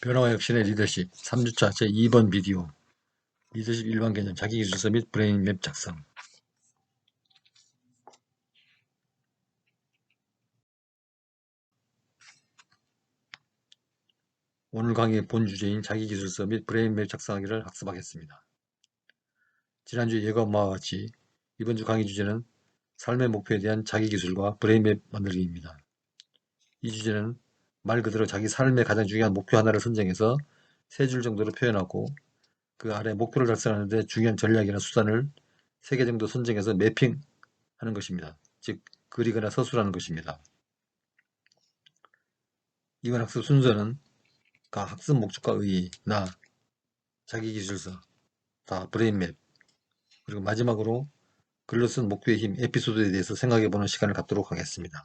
변화와 혁신의 리더십 3주차 제2번 비디오 리더십 일반 개념 자기기술서 및 브레인맵 작성. 오늘 강의의 본 주제인 자기기술서 및 브레인맵 작성하기를 학습하겠습니다. 지난주 예고한 바와 같이 이번 주 강의 주제는 삶의 목표에 대한 자기기술과 브레인맵 만들기입니다. 이 주제는 말 그대로 자기 삶의 가장 중요한 목표 하나를 선정해서 3줄 정도로 표현하고 그 아래 목표를 달성하는 데 중요한 전략이나 수단을 3개 정도 선정해서 매핑하는 것입니다. 즉 그리거나 서술하는 것입니다. 이번 학습 순서는 학습 목적과 의의, 나, 자기기술서, 브레인맵, 그리고 마지막으로 글로 쓴 목표의 힘, 에피소드에 대해서 생각해보는 시간을 갖도록 하겠습니다.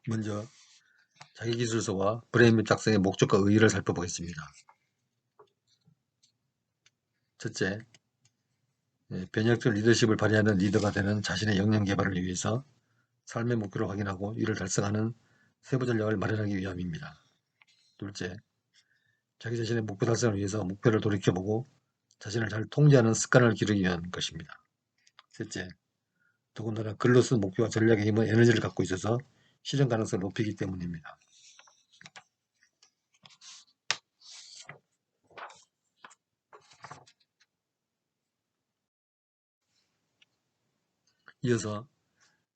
먼저 자기기술서와 브레인맵 작성의 목적과 의의를 살펴보겠습니다. 첫째, 변혁적 리더십을 발휘하는 리더가 되는 자신의 역량 개발을 위해서 삶의 목표를 확인하고 이를 달성하는 세부 전략을 마련하기 위함입니다. 둘째, 자기 자신의 목표 달성을 위해서 목표를 돌이켜보고 자신을 잘 통제하는 습관을 기르기 위한 것입니다. 셋째, 더군다나 글로 쓴 목표와 전략의 힘은 에너지를 갖고 있어서 실현 가능성을 높이기 때문입니다. 이어서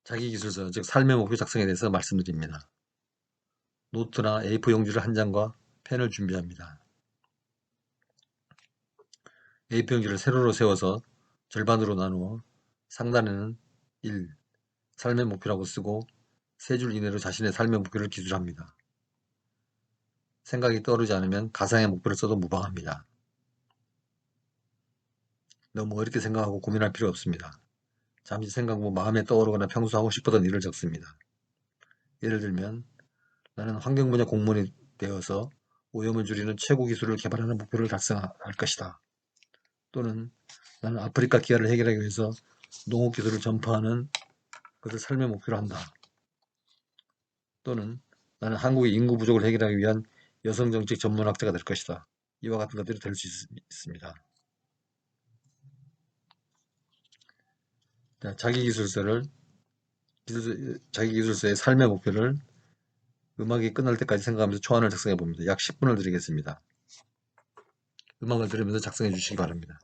자기기술서, 즉 삶의 목표 작성에 대해서 말씀드립니다. 노트나 A4 용지를 한 장과 펜을 준비합니다. A4 용지를 세로로 세워서 절반으로 나누어 상단에는 1, 삶의 목표라고 쓰고 3줄 이내로 자신의 삶의 목표를 기술합니다. 생각이 떠오르지 않으면 가상의 목표를 써도 무방합니다. 너무 어렵게 생각하고 고민할 필요 없습니다. 잠시 생각 후 마음에 떠오르거나 평소 하고 싶었던 일을 적습니다. 예를 들면 나는 환경 분야 공무원이 되어서 오염을 줄이는 최고 기술을 개발하는 목표를 달성할 것이다. 또는 나는 아프리카 기아를 해결하기 위해서 농업 기술을 전파하는 것을 삶의 목표로 한다. 또는 나는 한국의 인구 부족을 해결하기 위한 여성정책 전문학자가 될 것이다. 이와 같은 것들이 될 수 있습니다. 자기기술서의 삶의 목표를 음악이 끝날 때까지 생각하면서 초안을 작성해 봅니다. 약 10분을 드리겠습니다. 음악을 들으면서 작성해 주시기 바랍니다.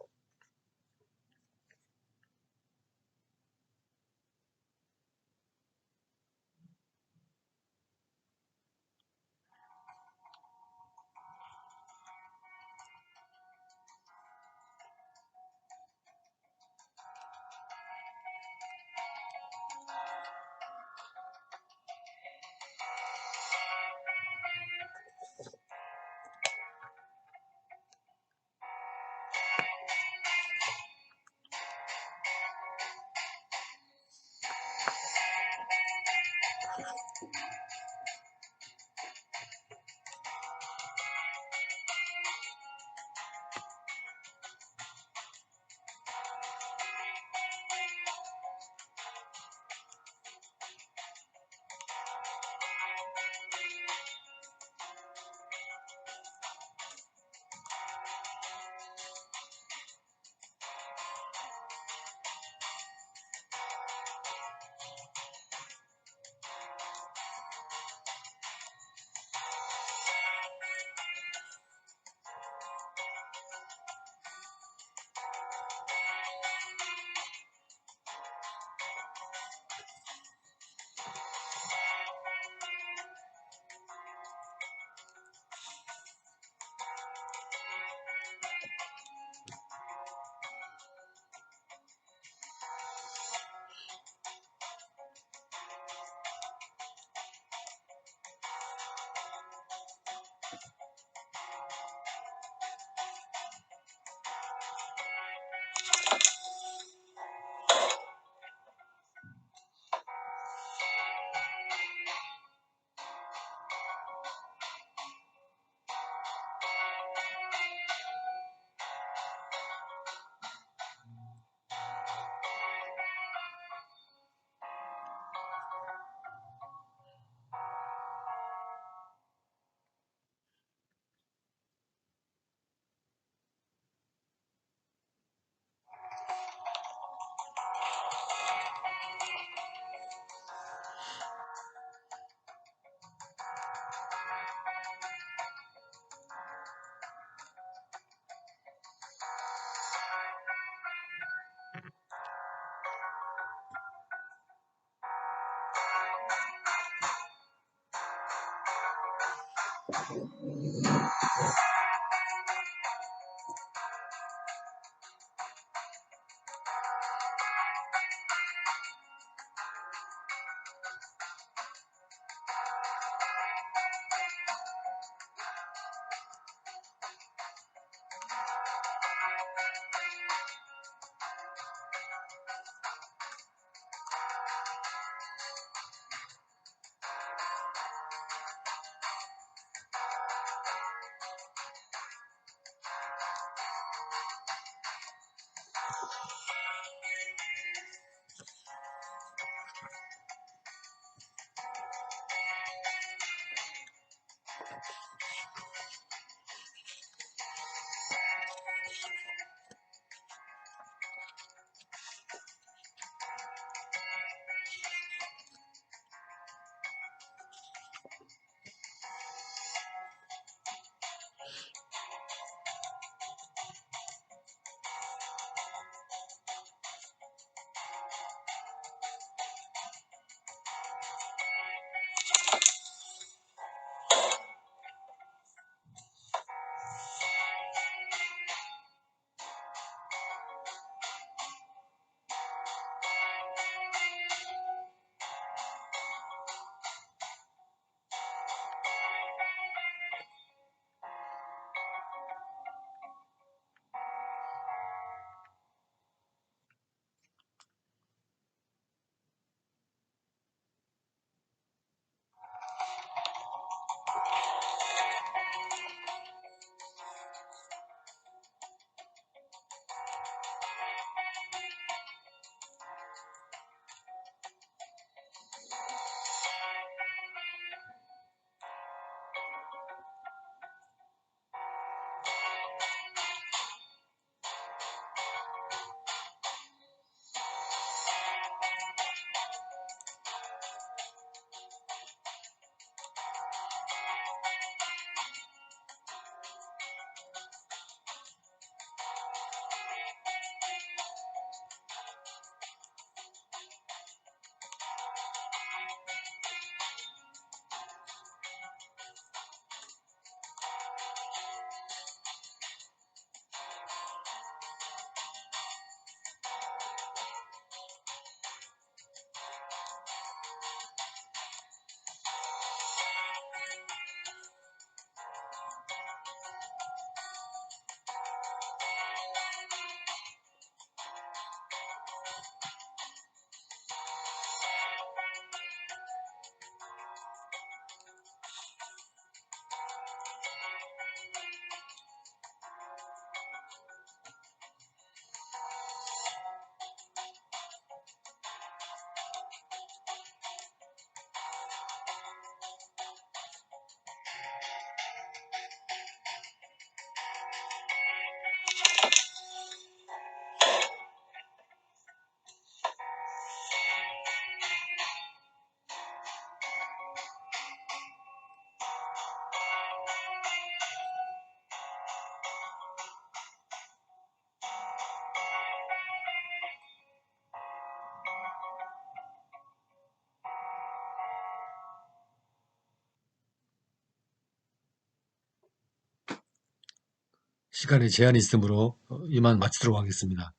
시간에 제한이 있으므로 이만 마치도록 하겠습니다.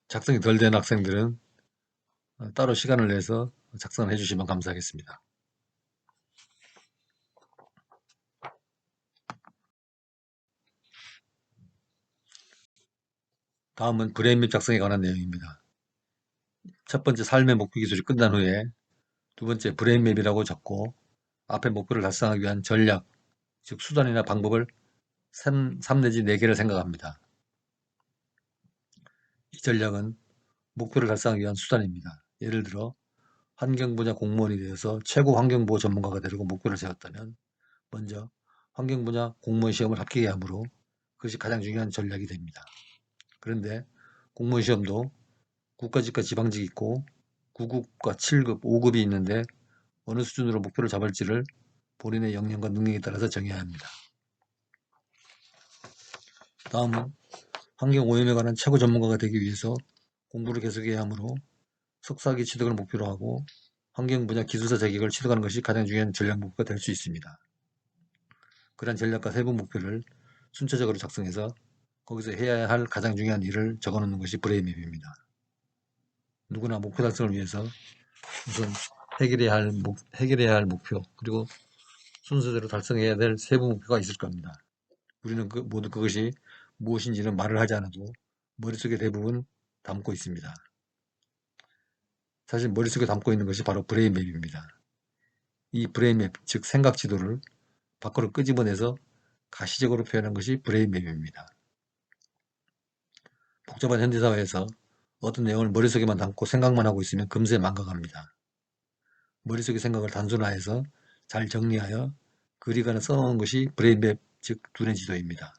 작성이 덜 된 학생들은 따로 시간을 내서 작성을 해주시면 감사하겠습니다. 다음은 브레인맵 작성에 관한 내용입니다. 첫 번째 삶의 목표 기술이 끝난 후에 두 번째 브레인맵이라고 적고 앞에 목표를 달성하기 위한 전략, 즉 수단이나 방법을 3 내지 4개를 생각합니다. 이 전략은 목표를 달성하기 위한 수단입니다. 예를 들어 환경 분야 공무원이 되어서 최고 환경보호 전문가가 되려고 목표를 세웠다면 먼저 환경 분야 공무원 시험을 합격해야 하므로 그것이 가장 중요한 전략이 됩니다. 그런데 공무원 시험도 국가직과 지방직이 있고 9급과 7급, 5급이 있는데 어느 수준으로 목표를 잡을지를 본인의 역량과 능력에 따라서 정해야 합니다. 다음은 환경오염에 관한 최고 전문가가 되기 위해서 공부를 계속해야 하므로 석사학위 취득을 목표로 하고 환경 분야 기술사 자격을 취득하는 것이 가장 중요한 전략 목표가 될 수 있습니다. 그런 전략과 세부 목표를 순차적으로 작성해서 거기서 해야 할 가장 중요한 일을 적어놓는 것이 브레인맵입니다. 누구나 목표 달성을 위해서 우선 해결해야 할 목표, 그리고 순서대로 달성해야 될 세부 목표가 있을 겁니다. 우리는 모두 그것이 무엇인지는 말을 하지 않아도 머릿속에 대부분 담고 있습니다. 사실 머릿속에 담고 있는 것이 바로 브레인맵입니다. 이 브레인맵, 즉 생각 지도를 밖으로 끄집어내서 가시적으로 표현한 것이 브레인맵입니다. 복잡한 현대사회에서 어떤 내용을 머릿속에만 담고 생각만 하고 있으면 금세 망각합니다. 머릿속의 생각을 단순화해서 잘 정리하여 그리거나 써놓은 것이 브레인맵, 즉 두뇌 지도입니다.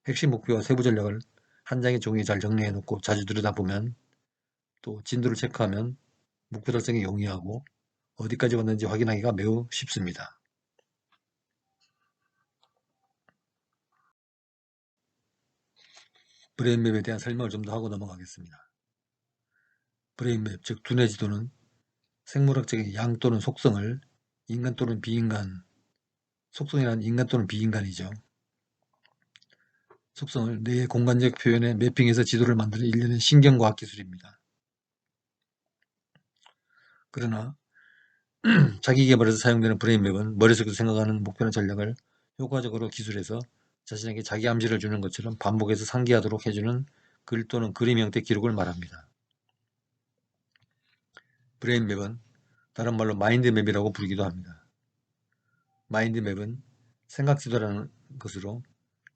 핵심 목표와 세부 전략을 한 장의 종이에 잘 정리해 놓고 자주 들여다보면, 또 진도를 체크하면 목표 달성이 용이하고 어디까지 왔는지 확인하기가 매우 쉽습니다. 브레인맵에 대한 설명을 좀 더 하고 넘어가겠습니다. 브레인맵, 즉 두뇌 지도는 생물학적인 양 또는 속성을 인간 또는 비인간, 속성이란 인간 또는 비인간이죠. 속성을 뇌의 공간적 표현에 매핑해서 지도를 만드는 일련의 신경과학 기술입니다. 그러나 자기계발에서 사용되는 브레인맵은 머릿속에서 생각하는 목표나 전략을 효과적으로 기술해서 자신에게 자기 암시를 주는 것처럼 반복해서 상기하도록 해주는 글 또는 그림 형태 기록을 말합니다. 브레인맵은 다른 말로 마인드맵이라고 부르기도 합니다. 마인드맵은 생각지도라는 것으로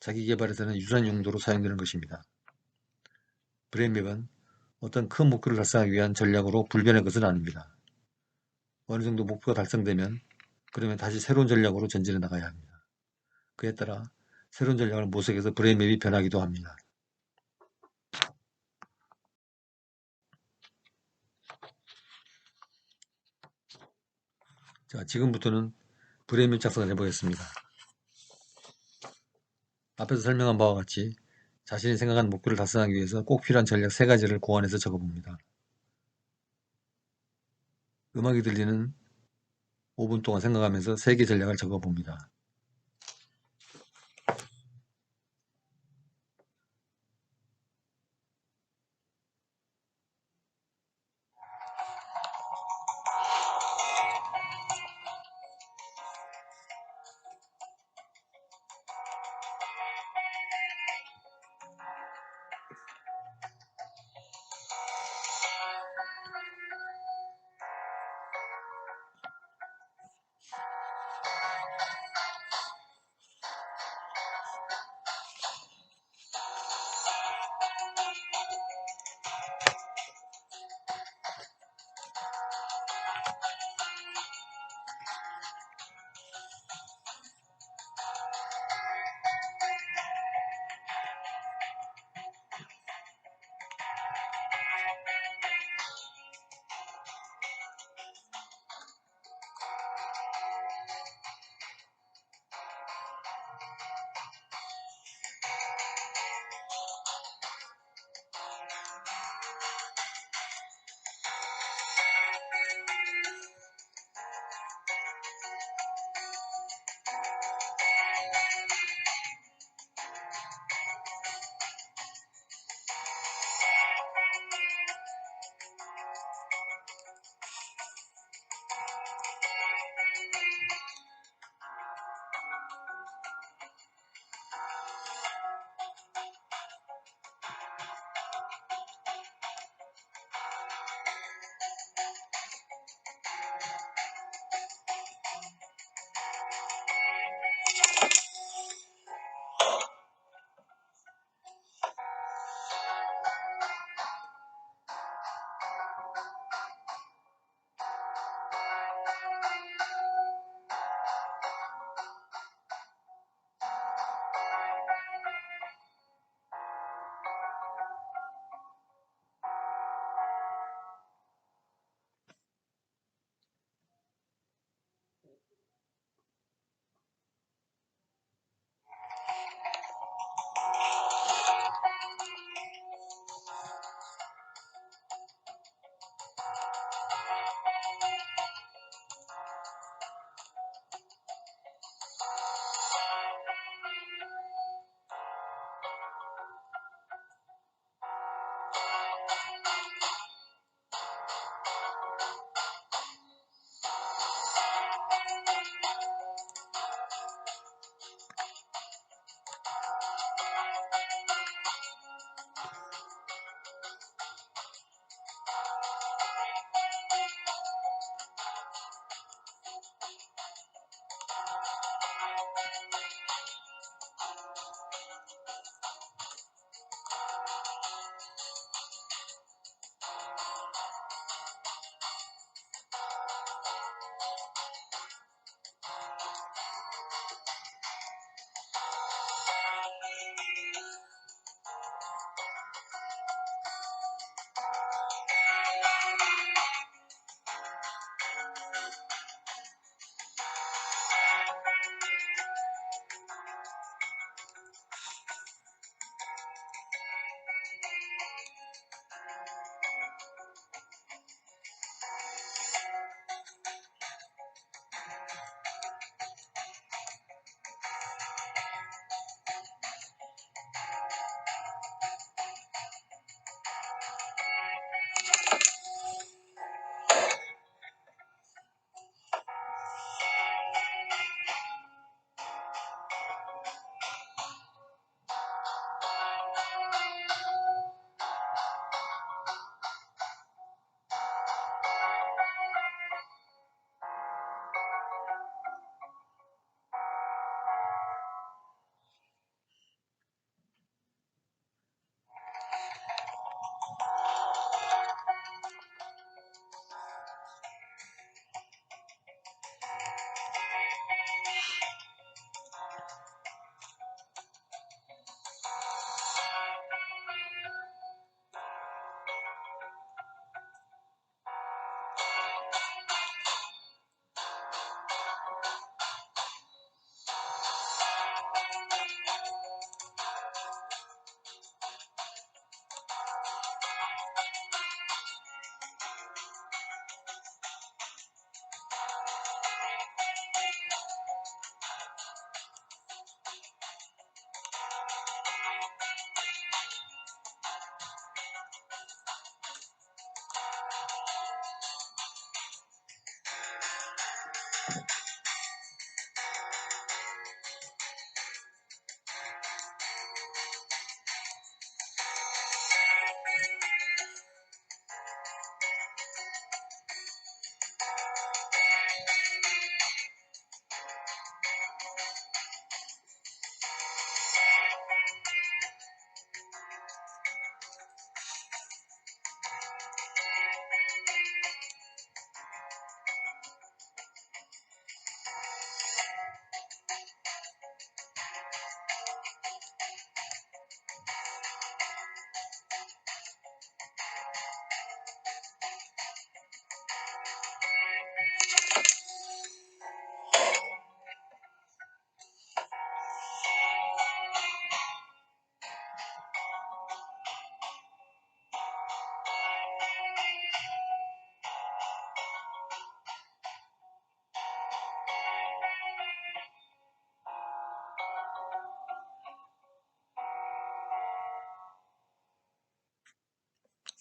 자기계발에서는 유사한 용도로 사용되는 것입니다. 브레인맵은 어떤 큰 목표를 달성하기 위한 전략으로 불변의 것은 아닙니다. 어느 정도 목표가 달성되면 그러면 다시 새로운 전략으로 전진해 나가야 합니다. 그에 따라 새로운 전략을 모색해서 브레인맵이 변하기도 합니다. 자, 지금부터는 브레인맵 작성을 해보겠습니다. 앞에서 설명한 바와 같이 자신이 생각한 목표를 달성하기 위해서 꼭 필요한 전략 3가지를 고안해서 적어봅니다. 음악이 들리는 5분 동안 생각하면서 3개 전략을 적어봅니다.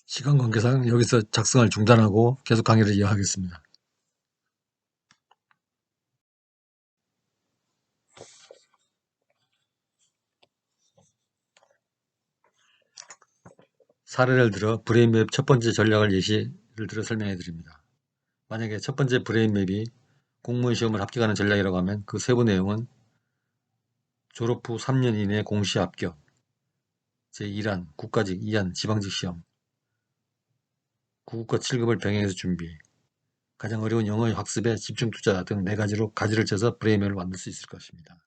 시간 관계상 여기서 작성을 중단하고 계속 강의를 이어가겠습니다. 사례를 들어 브레인맵 첫 번째 전략을 예시를 들어 설명해 드립니다. 만약에 첫 번째 브레인맵이 공무원 시험을 합격하는 전략이라고 하면 그 세부 내용은 졸업 후 3년 이내 공시 합격, 제1안 국가직, 2안 지방직 시험, 구급과 7급을 병행해서 준비, 가장 어려운 영어 학습에 집중 투자 등 4가지로 가지를 쳐서 브레인맵을 만들 수 있을 것입니다.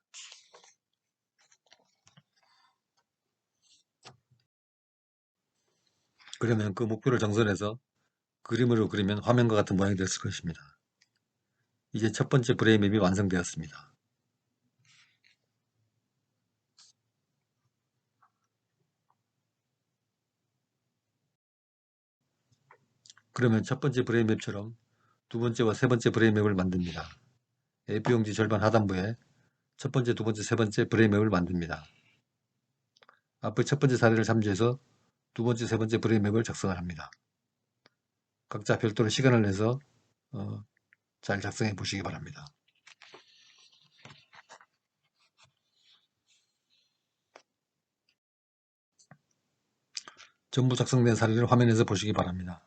그러면 그 목표를 정선해서 그림으로 그리면 화면과 같은 모양이 됐을 것입니다. 이제 첫 번째 브레인맵이 완성되었습니다. 그러면 첫 번째 브레인맵처럼 두 번째와 세 번째 브레인맵을 만듭니다. A4용지 절반 하단부에 첫 번째, 두 번째, 세 번째 브레인맵을 만듭니다. 앞의 첫 번째 사례를 참조해서 두 번째, 세 번째 브레인맵을 작성을 합니다. 각자 별도로 시간을 내서 잘 작성해 보시기 바랍니다. 전부 작성된 사례를 화면에서 보시기 바랍니다.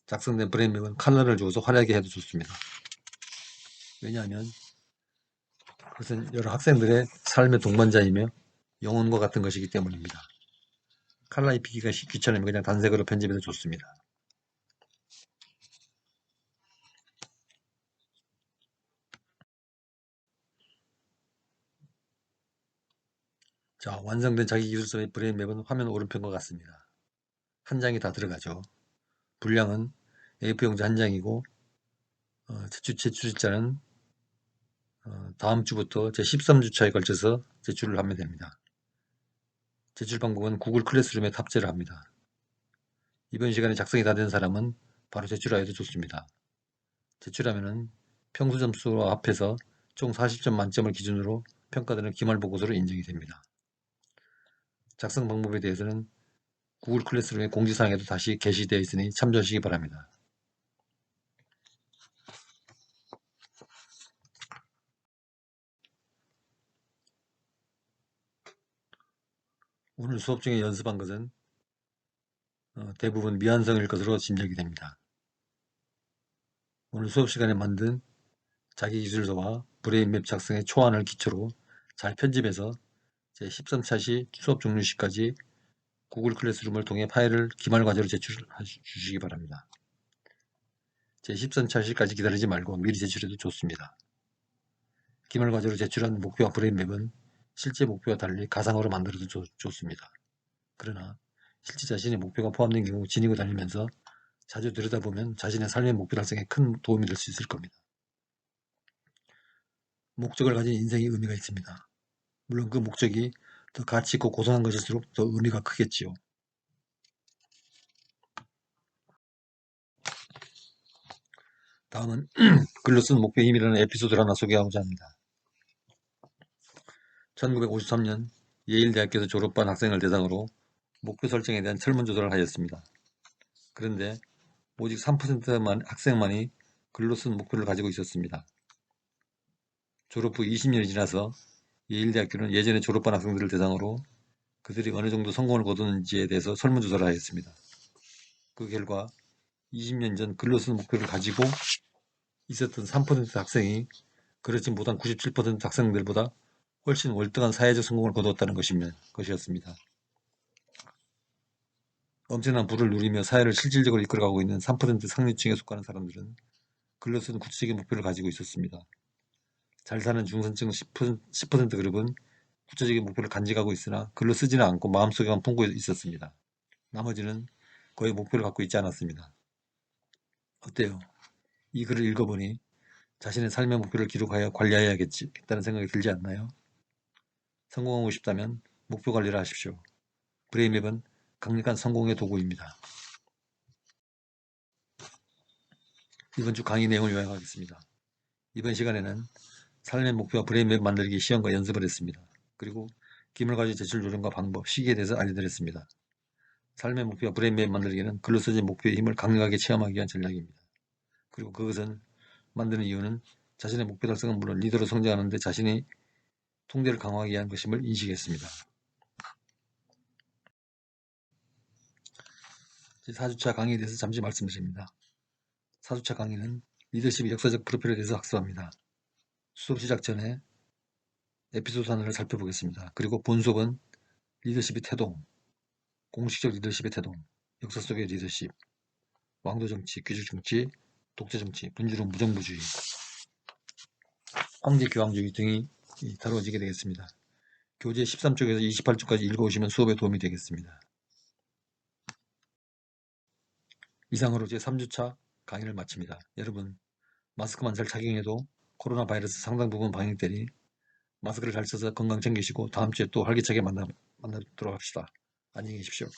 작성된 브레인맵은 컬러를 주어서 화려하게 해도 좋습니다. 왜냐하면 그것은 여러 학생들의 삶의 동반자이며 영혼과 같은 것이기 때문입니다. 컬러 입히기가 귀찮으면 그냥 단색으로 편집해도 좋습니다. 자, 완성된 자기기술서의 브레인맵은 화면 오른편과 같습니다. 한 장이 다 들어가죠. 분량은 A4용지 한 장이고 제출일자는 다음 주부터 제 13주차에 걸쳐서 제출을 하면 됩니다. 제출 방법은 구글 클래스룸에 탑재를 합니다. 이번 시간에 작성이 다 된 사람은 바로 제출하여도 좋습니다. 제출하면은 평소 점수와 합해서 총 40점 만점을 기준으로 평가되는 기말보고서로 인정이 됩니다. 작성 방법에 대해서는 구글 클래스룸의 공지사항에도 다시 게시되어 있으니 참조하시기 바랍니다. 오늘 수업 중에 연습한 것은 대부분 미완성일 것으로 짐작이 됩니다. 오늘 수업 시간에 만든 자기기술서와 브레인맵 작성의 초안을 기초로 잘 편집해서 제 13차 시 수업 종료 시까지 구글 클래스룸을 통해 파일을 기말과제로 제출해 주시기 바랍니다. 제 13차 시까지 기다리지 말고 미리 제출해도 좋습니다. 기말과제로 제출한 목표와 브레인맵은 실제 목표와 달리 가상으로 만들어도 좋습니다. 그러나 실제 자신의 목표가 포함된 경우 지니고 다니면서 자주 들여다보면 자신의 삶의 목표 달성에 큰 도움이 될 수 있을 겁니다. 목적을 가진 인생의 의미가 있습니다. 물론 그 목적이 더 가치 있고 고상한 것일수록 더 의미가 크겠지요. 다음은 글로 쓴 목표의 힘이라는 에피소드를 하나 소개하고자 합니다. 1953년 예일대학교에서 졸업한 학생을 대상으로 목표 설정에 대한 설문조사를 하였습니다. 그런데 오직 3%만 학생만이 글로 쓴 목표를 가지고 있었습니다. 졸업 후 20년이 지나서 예일대학교는 예전에 졸업한 학생들을 대상으로 그들이 어느 정도 성공을 거두는지에 대해서 설문조사를 하였습니다. 그 결과 20년 전 글로 쓴 목표를 가지고 있었던 3% 학생이 그렇지 못한 97% 학생들보다 훨씬 월등한 사회적 성공을 거두었다는 것이었습니다. 엄청난 부를 누리며 사회를 실질적으로 이끌어가고 있는 3% 상류층에 속하는 사람들은 글로 쓴 구체적인 목표를 가지고 있었습니다. 잘 사는 중산층 10% 그룹은 구체적인 목표를 간직하고 있으나 글로 쓰지는 않고 마음속에만 품고 있었습니다. 나머지는 거의 목표를 갖고 있지 않았습니다. 어때요? 이 글을 읽어보니 자신의 삶의 목표를 기록하여 관리해야겠다는 생각이 들지 않나요? 성공하고 싶다면 목표 관리를 하십시오. 브레인맵은 강력한 성공의 도구입니다. 이번 주 강의 내용을 요약하겠습니다. 이번 시간에는 삶의 목표와 브레인맵 만들기 시험과 연습을 했습니다. 그리고 기물가지 제출 요령과 방법, 시기에 대해서 알려드렸습니다. 삶의 목표와 브레인맵 만들기는 글로 써진 목표의 힘을 강력하게 체험하기 위한 전략입니다. 그리고 그것을 만드는 이유는 자신의 목표 달성은 물론 리더로 성장하는 데 자신의 통제를 강화하기 위한 것임을 인식했습니다. 제 4주차 강의에 대해서 잠시 말씀드립니다. 4주차 강의는 리더십의 역사적 프로필에 대해서 학습합니다. 수업 시작 전에 에피소드 하나를 살펴보겠습니다. 그리고 본 수업은 리더십의 태동, 공식적 리더십의 태동, 역사 속의 리더십, 왕도정치, 귀족정치, 독재정치, 분주론, 무정부주의, 황제교황주의 등이 다루어지게 되겠습니다. 교재 13쪽에서 28쪽까지 읽어오시면 수업에 도움이 되겠습니다. 이상으로 제 3주차 강의를 마칩니다. 여러분, 마스크만 잘 착용해도 코로나 바이러스 상당 부분 방역되니 마스크를 잘 써서 건강 챙기시고 다음 주에 또 활기차게 만나도록 합시다. 안녕히 계십시오.